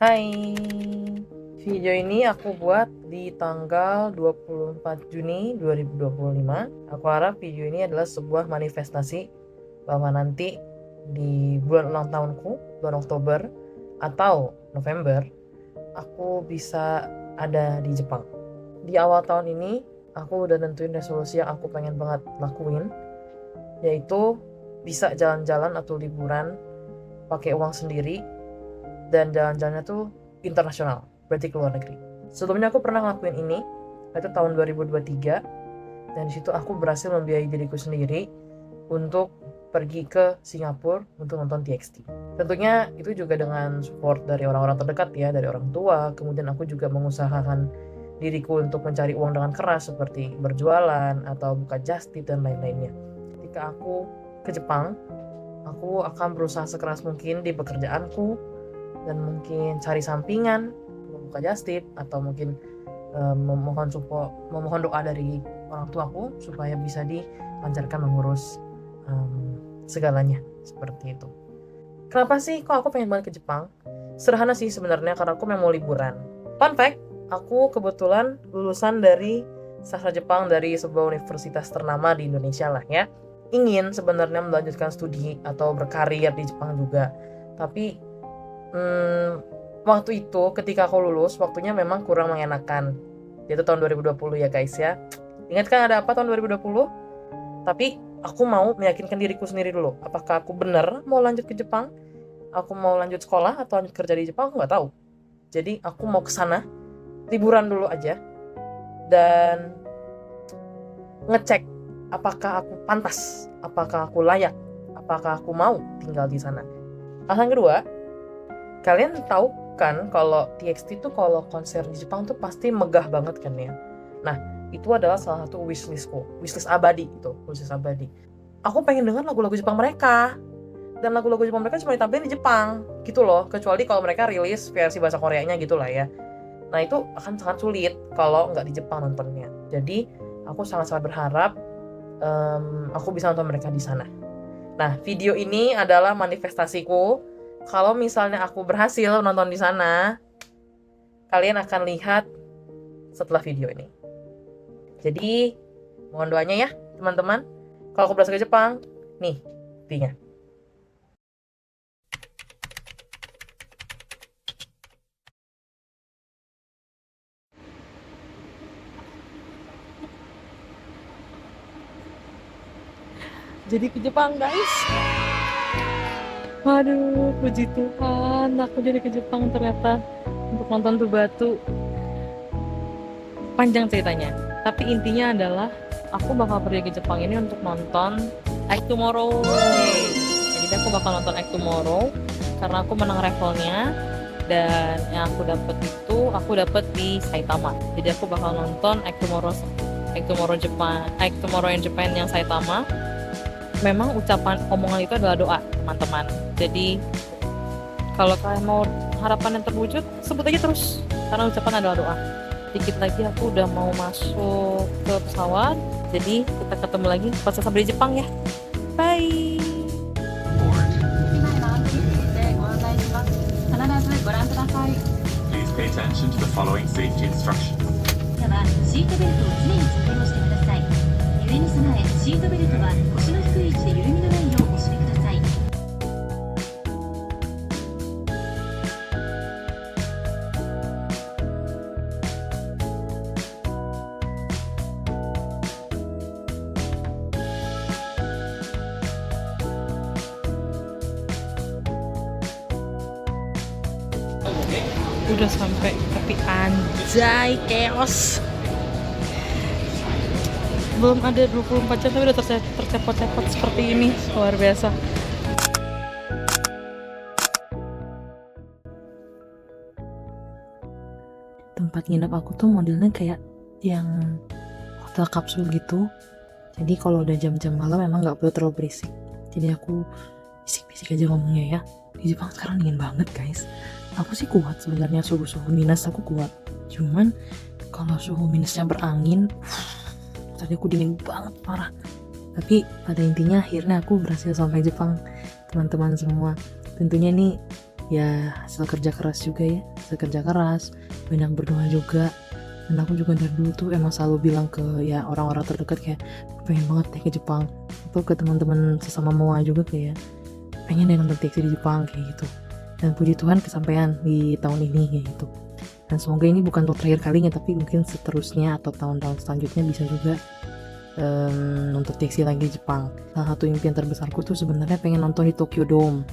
Hai, video ini aku buat di tanggal 24 Juni 2025. Aku harap video ini adalah sebuah manifestasi bahwa nanti di bulan ulang tahunku, bulan Oktober atau November, aku bisa ada di Jepang. Di awal tahun ini, aku udah nentuin resolusi yang aku pengen banget lakuin, yaitu bisa jalan-jalan atau liburan pakai uang sendiri, dan jalan-jalannya tuh internasional, berarti ke luar negeri. Sebelumnya aku pernah ngelakuin ini, itu tahun 2023, dan disitu aku berhasil membiayai diriku sendiri untuk pergi ke Singapura untuk nonton TXT. Tentunya itu juga dengan support dari orang-orang terdekat ya, dari orang tua. Kemudian aku juga mengusahakan diriku untuk mencari uang dengan keras seperti berjualan atau buka just tip dan lain-lainnya. Ketika aku ke Jepang, aku akan berusaha sekeras mungkin di pekerjaanku dan mungkin cari sampingan, membuka just tip atau mungkin memohon doa dari orang tuaku supaya bisa dilancarkan mengurus segalanya seperti itu. Kenapa sih kok aku pengen banget ke Jepang? Sederhana sih sebenarnya, karena aku memang mau liburan. Fun fact, aku kebetulan lulusan dari sastra Jepang dari sebuah universitas ternama di Indonesia lah ya. Ingin sebenarnya melanjutkan studi atau berkarir di Jepang juga. Tapi waktu itu ketika aku lulus, waktunya memang kurang mengenakan. Itu tahun 2020 ya guys ya. Ingat kan ada apa tahun 2020? Tapi aku mau meyakinkan diriku sendiri dulu. Apakah aku benar mau lanjut ke Jepang? Aku mau lanjut sekolah atau lanjut kerja di Jepang? Aku nggak tahu. Jadi aku mau ke sana, liburan dulu aja, dan ngecek apakah aku pantas, apakah aku layak, apakah aku mau tinggal di sana. Alasan kedua, kalian tahu kan kalau TXT tuh kalau konser di Jepang tuh pasti megah banget kan ya. Nah, itu adalah salah satu wishlistku, wishlist abadi itu, wishlist abadi. Aku pengen dengar lagu-lagu Jepang mereka, dan lagu-lagu Jepang mereka cuma ditampilin di Jepang gitu loh, kecuali kalau mereka rilis versi bahasa Koreanya gitu lah ya. Nah, itu akan sangat sulit kalau nggak di Jepang nontonnya. Jadi aku sangat-sangat berharap aku bisa nonton mereka di sana. Nah, video ini adalah manifestasiku. Kalau misalnya aku berhasil nonton di sana, kalian akan lihat setelah video ini. Jadi, mohon doanya ya, teman-teman. Kalau aku berhasil ke Jepang, nih, buktinya. Jadi ke Jepang, guys. Waduh, puji Tuhan, aku jadi ke Jepang ternyata untuk nonton tuh batu. Panjang ceritanya, tapi intinya adalah aku bakal pergi ke Jepang ini untuk nonton Act Tomorrow. Jadi aku bakal nonton Act Tomorrow karena aku menang raffle-nya, dan yang aku dapet di Saitama. Jadi aku bakal nonton Act Tomorrow in Japan yang Saitama. Memang ucapan omongan itu adalah doa, teman-teman. Jadi kalau kalian mau harapan yang terwujud, sebut aja terus, karena ucapan adalah doa. Dikit lagi aku udah mau masuk ke pesawat, jadi kita ketemu lagi pas sampai di Jepang ya. Bye. Please pay attention to the following safety instructions. シートベルトを常に着用してください。揺れに備え、シートベルトは腰の低い位置で緩みのないようお締めください。Udah sampai, tapi anjay chaos. Belum ada 24 jam tapi udah tercepot-cepot seperti ini, luar biasa. Tempat nginep aku tuh modelnya kayak yang hotel kapsul gitu. Jadi kalau udah jam-jam malam memang nggak perlu terlalu berisik. Jadi aku bisik-bisik aja ngomongnya ya. Di Jepang sekarang dingin banget guys. Aku sih kuat sebenarnya, suhu minus aku kuat. Cuman kalau suhu minusnya berangin, tadi aku dingin banget parah. Tapi pada intinya akhirnya aku berhasil sampai Jepang, teman-teman semua. Tentunya ini ya hasil kerja keras juga ya. kerja keras, banyak berdoa juga. Dan aku juga dari dulu tuh emang selalu bilang ke ya orang-orang terdekat kayak pengen banget deh ke Jepang, atau ke teman-teman sesama MOA juga kayak pengen deh nonton TXT di Jepang kayak gitu. Dan puji Tuhan kesampaian di tahun ini kayak gitu. Dan semoga ini bukan untuk terakhir kalinya, tapi mungkin seterusnya atau tahun-tahun selanjutnya bisa juga nonton TXT lagi di Jepang. Salah satu impian terbesarku tuh sebenarnya pengen nonton di Tokyo Dome,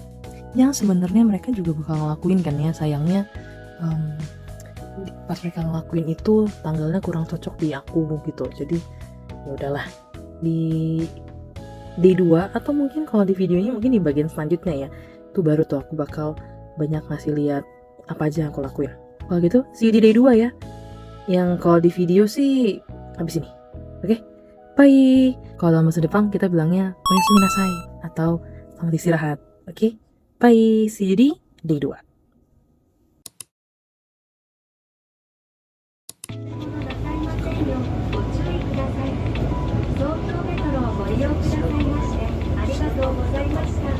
yang sebenarnya mereka juga bakal ngelakuin kan ya. Sayangnya pas mereka ngelakuin itu tanggalnya kurang cocok di aku gitu. Jadi ya udahlah, di D2 atau mungkin kalau di videonya mungkin di bagian selanjutnya ya, itu baru tuh aku bakal banyak ngasih lihat apa aja yang aku lakuin. Kalau gitu see you di D2 ya. Yang kalau di video sih habis ini. Oke? Bye. Kalau dalam bahasa Jepang kita bilangnya oyasumi nasai atau selamat istirahat. Oke? Bye. See you di D2. ご注意ください。東京メトロをご利用くださいましてありがとうございました。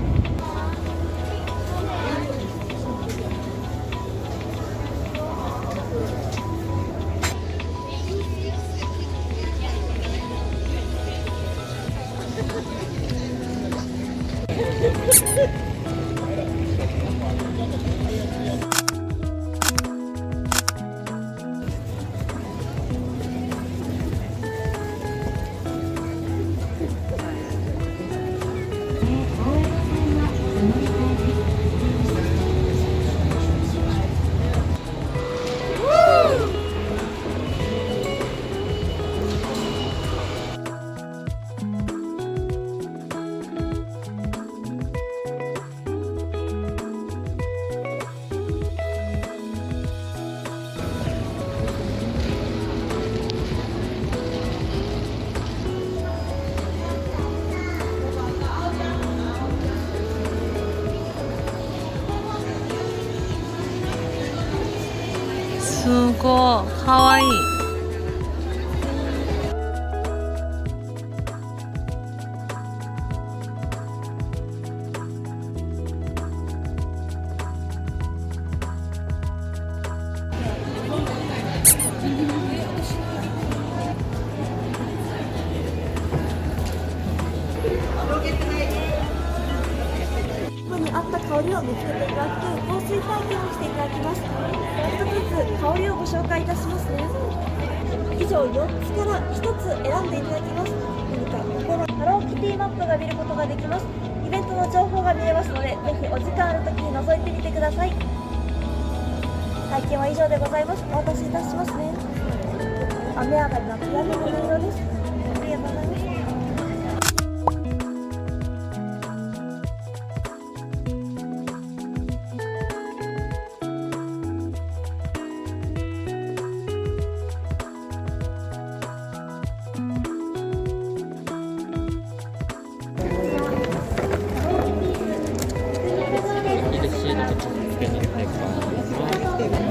すごいかわいい。ここに合った香りを見つけていただく香水体験をしていただきます。一つずつ香りをご紹介いたしますね。以上4つから1つ選んでいただきます。何か心ハローキティマップが見ることができます。イベントの情報が見えますので、ぜひお時間あるときに覗いてみてください。体験は以上でございます。お渡しいたしますね。雨上がりのピラミッドの色です。ありがとうございます。ミルクシードとつけに入ってます。